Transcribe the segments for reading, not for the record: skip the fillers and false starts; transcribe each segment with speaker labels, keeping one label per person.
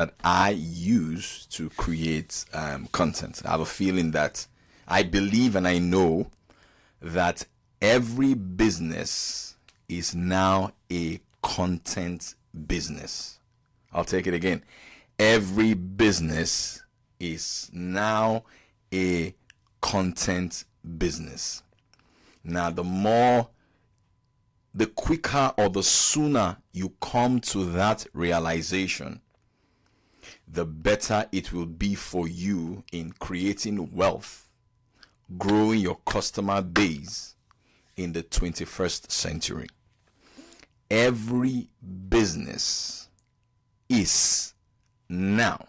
Speaker 1: that I use to create content. I have a feeling that I believe and I know that every business is now a content business. I'll take it again. Every business is now a content business. Now, the quicker or the sooner you come to that realization, the better it will be for you in creating wealth, growing your customer base in the 21st century. Every business is now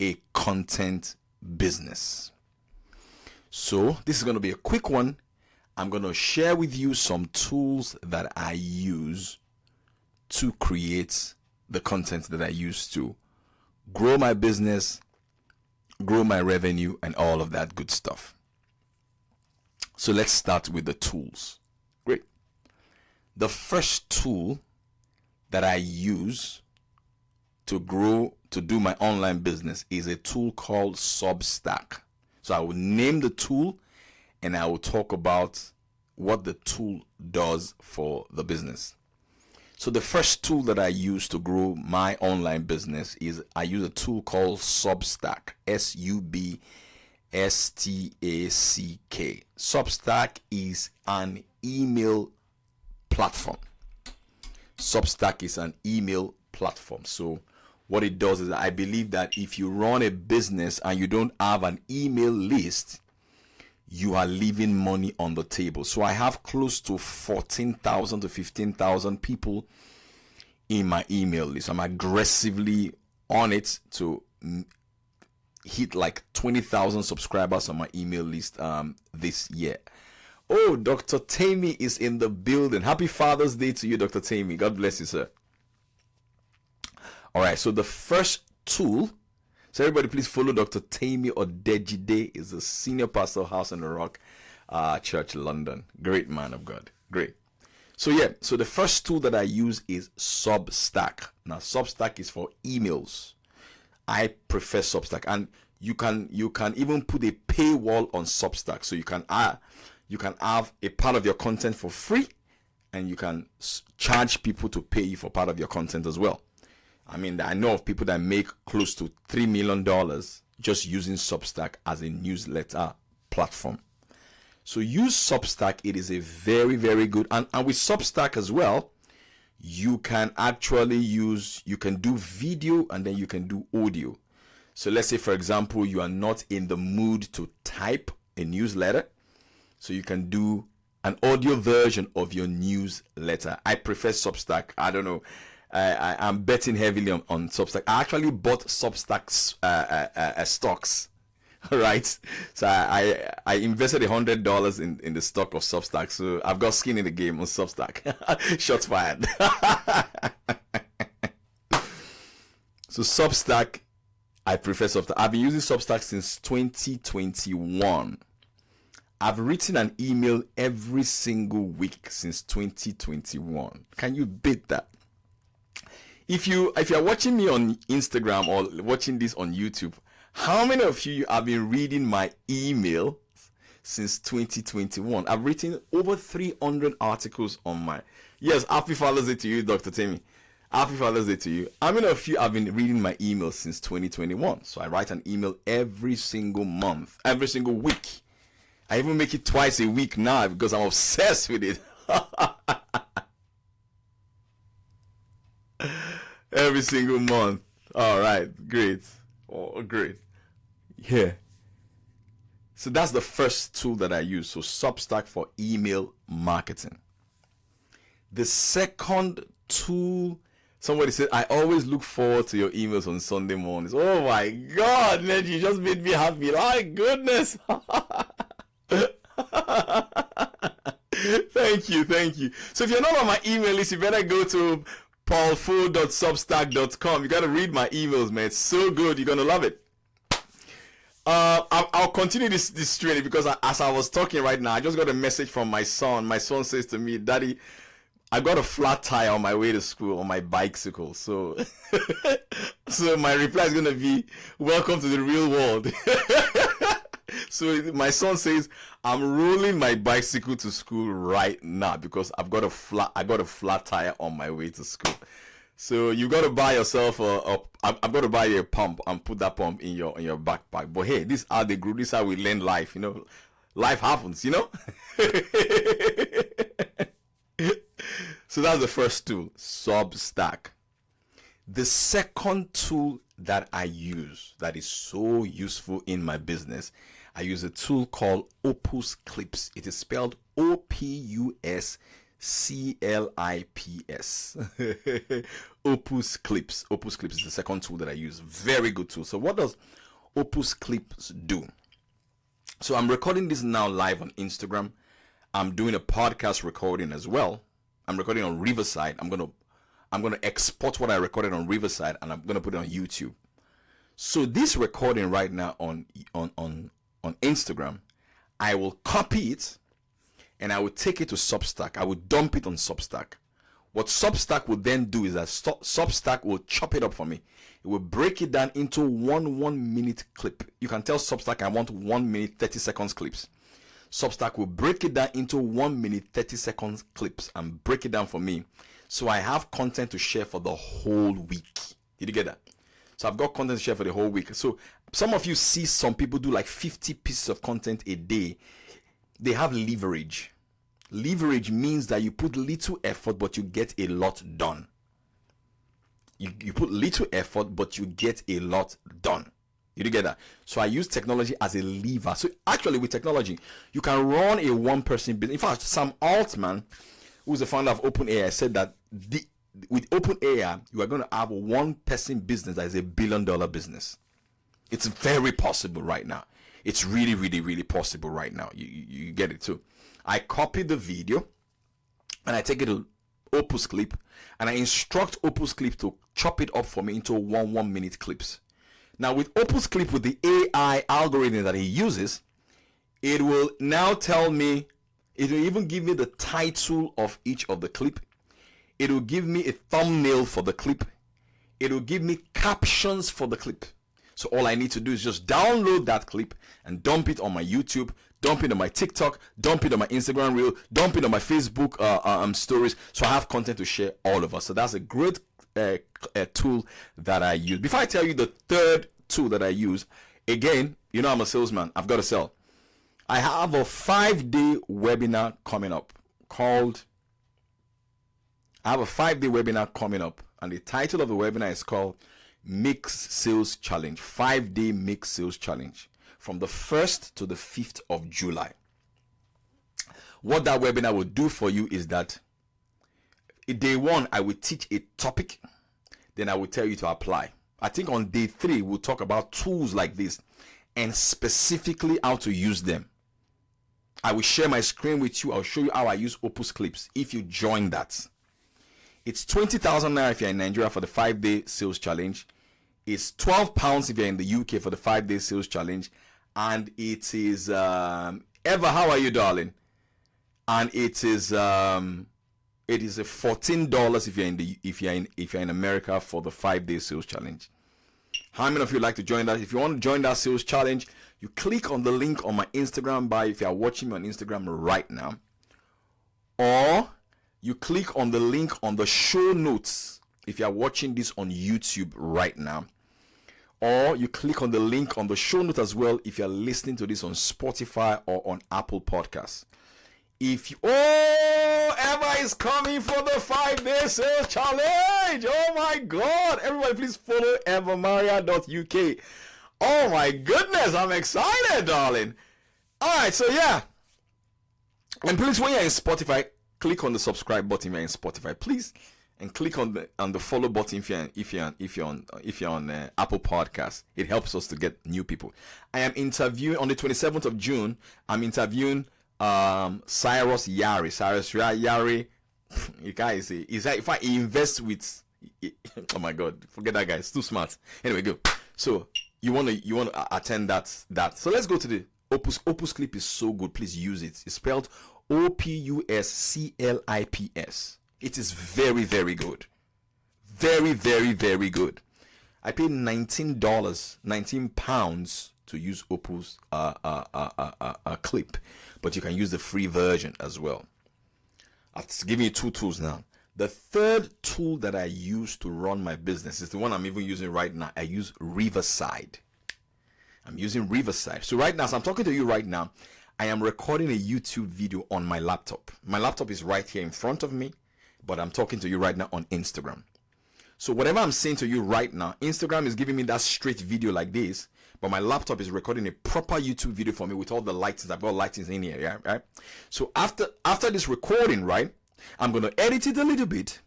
Speaker 1: a content business. So this is going to be a quick one. I'm going to share with you some tools that I use to create the content that I use to grow my business, grow my revenue, and all of that good stuff. So let's start with the tools. Great. The first tool that I use to do my online business is a tool called Substack. So I will name the tool and I will talk about what the tool does for the business. So the first tool that I use to grow my online business is I use a tool called Substack. Substack. Substack is an email platform. Substack is an email platform. So what it does is I believe that if you run a business and you don't have an email list, you are leaving money on the table. So I have close to 14,000 to 15,000 people in my email list. I'm aggressively on it to hit like 20,000 subscribers on my email list this year. Oh, Dr. Tammy is in the building. Happy Father's Day to you, Dr. Tammy. God bless you, sir. All right, so the first tool, so everybody please follow Dr. Tammy Odejide, is a senior pastor of House on the Rock Church, London. Great man of God. Great. So the first tool that I use is Substack. Now, Substack is for emails. I prefer Substack, and you can even put a paywall on Substack, so you can have a part of your content for free, and you can charge people to pay you for part of your content as well. I mean, I know of people that make close to $3 million just using Substack as a newsletter platform. So use Substack. It is a very, very good. And with Substack as well, you can do video and then you can do audio. So let's say, for example, you are not in the mood to type a newsletter. So you can do an audio version of your newsletter. I prefer Substack. I don't know. I'm betting heavily on Substack. I actually bought Substack's stocks, right? So I invested $100 in the stock of Substack. So I've got skin in the game on Substack. Shots fired. So Substack, I prefer Substack. I've been using Substack since 2021. I've written an email every single week since 2021. Can you beat that? If you're watching me on Instagram or watching this on YouTube, how many of you have been reading my email since 2021? I've written over 300 articles on my... Yes, happy Father's Day to you, Dr. Tammy. Happy Father's Day to you. How many of you have been reading my email since 2021? So I write an email every single month, every single week. I even make it twice a week now because I'm obsessed with it. Every single month. All right, great. Oh, great. Yeah. So that's the first tool that I use. So Substack for email marketing. The second tool, somebody said, I always look forward to your emails on Sunday mornings. Oh my God, man, you just made me happy. My goodness. Thank you. So if you're not on my email list, you better go to paulfo.substack.com. You got to read my emails, man. It's so good. You're going to love it. I'll continue this training because as I was talking right now, I just got a message from my son. My son says to me, Daddy, I got a flat tire on my way to school on my bicycle. So, so my reply is gonna be, "Welcome to the real world." So my son says, "I'm rolling my bicycle to school right now because I got a flat tire on my way to school." So you got to buy yourself I've got to buy you a pump and put that pump in your backpack. But hey, this is how they grew. This is how we learn life. You know, life happens. You know. So that's the first tool, Substack. The second tool that I use that is so useful in my business, I use a tool called Opus Clips. It is spelled OPUS CLIPS. Opus Clips. Opus Clips is the second tool that I use. Very good tool. So what does Opus Clips do? So I'm recording this now live on Instagram. I'm doing a podcast recording as well. I'm recording on Riverside. I'm gonna export what I recorded on Riverside and I'm gonna put it on YouTube. So this recording right now on Instagram, I will copy it and I will take it to Substack. I will dump it on Substack. What Substack will then do is that Substack will chop it up for me. It will break it down into one minute clip. You can tell Substack I want 1 minute 30 seconds clips. Substack will break it down into 1 minute 30 seconds clips and break it down for me. So I have content to share for the whole week. Did you get that? So I've got content to share for the whole week. So some of you see some people do like 50 pieces of content a day. They have leverage. Leverage means that you put little effort, but you get a lot done. You put little effort, but you get a lot done. You get that? So I use technology as a lever. So actually with technology, you can run a one-person business. In fact, Sam Altman, who's the founder of OpenAI, said that with OpenAI, you are going to have a one-person business that is $1 billion business. It's very possible right now. It's really, really, really possible right now. You get it too. I copy the video and I take it to Opus Clip and I instruct Opus Clip to chop it up for me into 1 minute clips. Now with Opus Clip, with the AI algorithm that he uses, it will now tell me, it will even give me the title of each of the clip. It will give me a thumbnail for the clip. It will give me captions for the clip. So all I need to do is just download that clip and dump it on my YouTube, dump it on my TikTok, dump it on my Instagram reel, dump it on my Facebook stories. So I have content to share all of us. So that's a great tool that I use. Before I tell you the third tool that I use, again, you know I'm a salesman. I've got to sell. I have a 5-day webinar coming up and the title of the webinar is called Mix Sales Challenge, 5-day Mix Sales Challenge from the 1st to the 5th of July. What that webinar will do for you is that day 1, I will teach a topic, then I will tell you to apply. I think on day 3, we'll talk about tools like this and specifically how to use them. I will share my screen with you. I'll show you how I use Opus Clips if you join that. It's 20,000 naira if you're in Nigeria for the 5-day sales challenge. It's £12 if you're in the UK for the 5-day sales challenge. And it is Eva, how are you, darling? And it is a $14 if you're in America for the 5-day sales challenge. How many of you like to join that? If you want to join that sales challenge, you click on the link on my Instagram bio if you are watching me on Instagram right now, or you click on the link on the show notes if you are watching this on YouTube right now, or you click on the link on the show note as well if you are listening to this on Spotify or on Apple Podcasts. Eva is coming for the 5-day sales challenge. Oh my God. Everybody please follow evamaria.uk. Oh my goodness. I'm excited, darling. All right. So yeah. And please, when you're in Spotify, click on the subscribe button if you're in Spotify, please. And click on the follow button if you're on Apple Podcasts. It helps us to get new people. I am interviewing on the 27th of June. I'm interviewing Cyrus Yari. You guys say is that if I invest with oh my God, forget that guy, it's too smart. Anyway, go. So you want to attend that. So let's go to the Opus Clip. Is so good. Please use it. It's spelled OPUS CLIPS. It is very, very good. Very, very, very good. I paid $19, 19 pounds to use Opal's clip, but you can use the free version as well. I've given you 2 tools now. The third tool that I use to run my business is the one I'm even using right now. I use Riverside. I'm using Riverside. So right now, as I'm talking to you right now, I am recording a YouTube video on my laptop. My laptop is right here in front of me, but I'm talking to you right now on Instagram. So whatever I'm saying to you right now, Instagram is giving me that straight video like this, but my laptop is recording a proper YouTube video for me with all the lightings. I've got lightings in here, yeah, right? So after this recording, right, I'm going to edit it a little bit.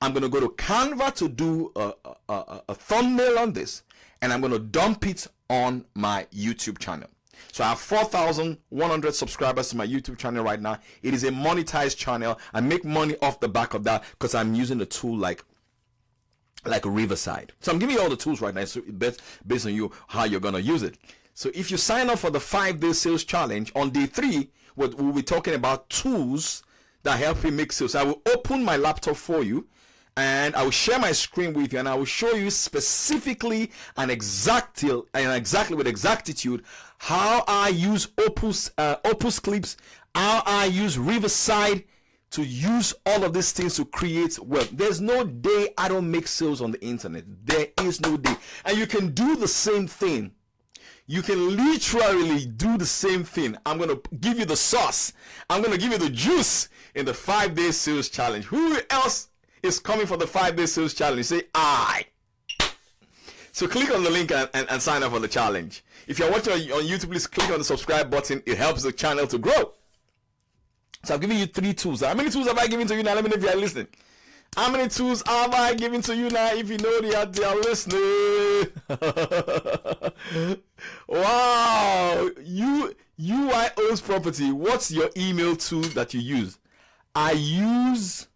Speaker 1: I'm going to go to Canva to do a thumbnail on this, and I'm going to dump it on my YouTube channel. So I have 4,100 subscribers to my YouTube channel right now. It is a monetized channel. I make money off the back of that because I'm using a tool like Riverside. So I'm giving you all the tools right now, so based on you how you're going to use it. So if you sign up for the 5-day sales challenge, on day 3, we'll be talking about tools that help you make sales. I will open my laptop for you, and I will share my screen with you, and I will show you specifically and exactly with exactitude how I use Opus clips, how I use Riverside to use all of these things to create wealth. There's no day I don't make sales on the internet. There is no day. And you can do the same thing. You can literally do the same thing. I'm going to give you the sauce. I'm going to give you the juice in the 5-day sales challenge. Who else is coming for the 5-day sales challenge? Say, I. So click on the link and sign up for the challenge. If you're watching on YouTube, please click on the subscribe button. It helps the channel to grow. So I've given you 3 tools. How many tools have I given to you now? Let me know if you are listening. How many tools have I given to you now? If you know they are listening. Wow. UIO's property. What's your email tool that you use? I use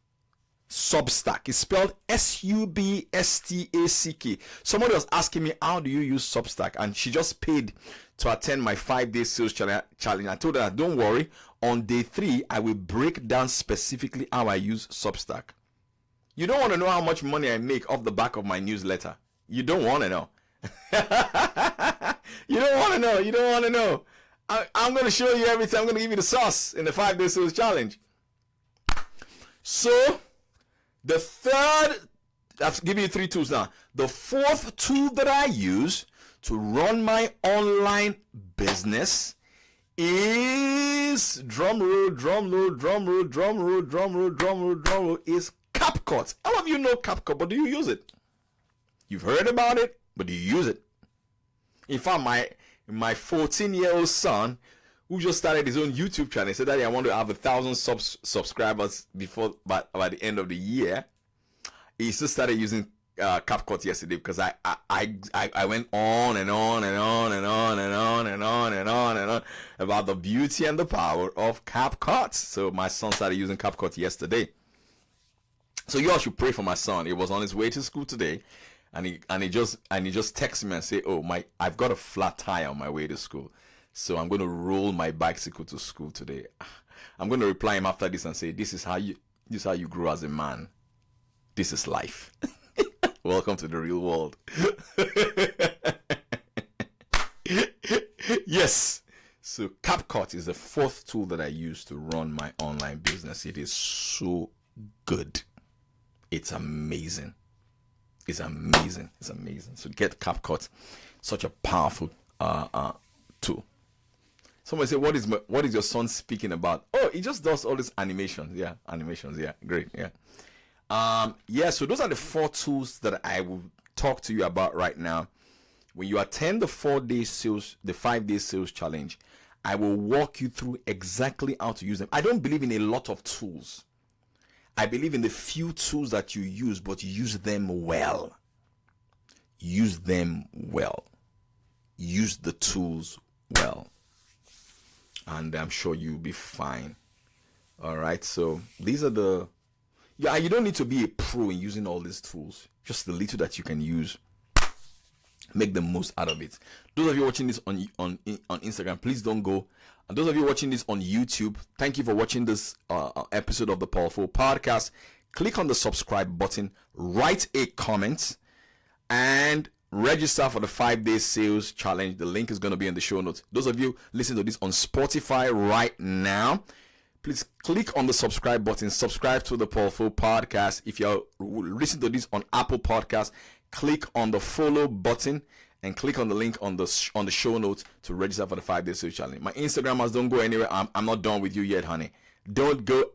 Speaker 1: Substack. It's spelled Substack. Somebody was asking me, how do you use Substack? And she just paid to attend my 5-day sales challenge. I told her, don't worry. On day 3, I will break down specifically how I use Substack. You don't want to know how much money I make off the back of my newsletter. You don't want to know. You don't want to know. You don't want to know. I'm going to show you everything. I'm going to give you the sauce in the 5-day sales challenge. So, the third, I've given you 3 tools now. The 4th tool that I use to run my online business is drumroll, is CapCut. All of you know CapCut, but do you use it? You've heard about it, but do you use it? In fact, my 14-year-old son, who just started his own YouTube channel, said, Daddy, I want to have 1,000 subscribers by the end of the year. He just started using CapCut yesterday because I went on and on about the beauty and the power of CapCut. So my son started using CapCut yesterday. So you all should pray for my son. He was on his way to school today, and he just texted me and say, "Oh, I've got a flat tire on my way to school, so I'm going to roll my bicycle to school today." I'm going to reply him after this and say, "This is how you grow as a man. This is life." Welcome to the real world. Yes. So CapCut is the 4th tool that I use to run my online business. It is so good. It's amazing. It's amazing. It's amazing. So get CapCut. Such a powerful tool. Someone say, what is your son speaking about? Oh, he just does all these animations. Yeah, animations. Yeah, great. Yeah. So those are the 4 tools that I will talk to you about right now. When you attend the 5-day sales challenge, I will walk you through exactly how to use them. I don't believe in a lot of tools. I believe in the few tools that you use, but use them well. Use them well. Use the tools well. And I'm sure you'll be fine. All right. So these are you don't need to be a pro in using all these tools. Just the little that you can use. Make the most out of it. Those of you watching this on Instagram, please don't go. And those of you watching this on YouTube, thank you for watching this episode of the Powerful Podcast. click on the subscribe button, write a comment, and register for the 5-day sales challenge. The link is going to be in the show notes. Those of you listening to this on Spotify right now, please click on the subscribe button. Subscribe to the Paul Fo podcast. If you're listening to this on Apple Podcasts, click on the follow button and click on the link on the show notes to register for the 5-day sales challenge. My Instagram don't go anywhere. I'm not done with you yet, honey. Don't go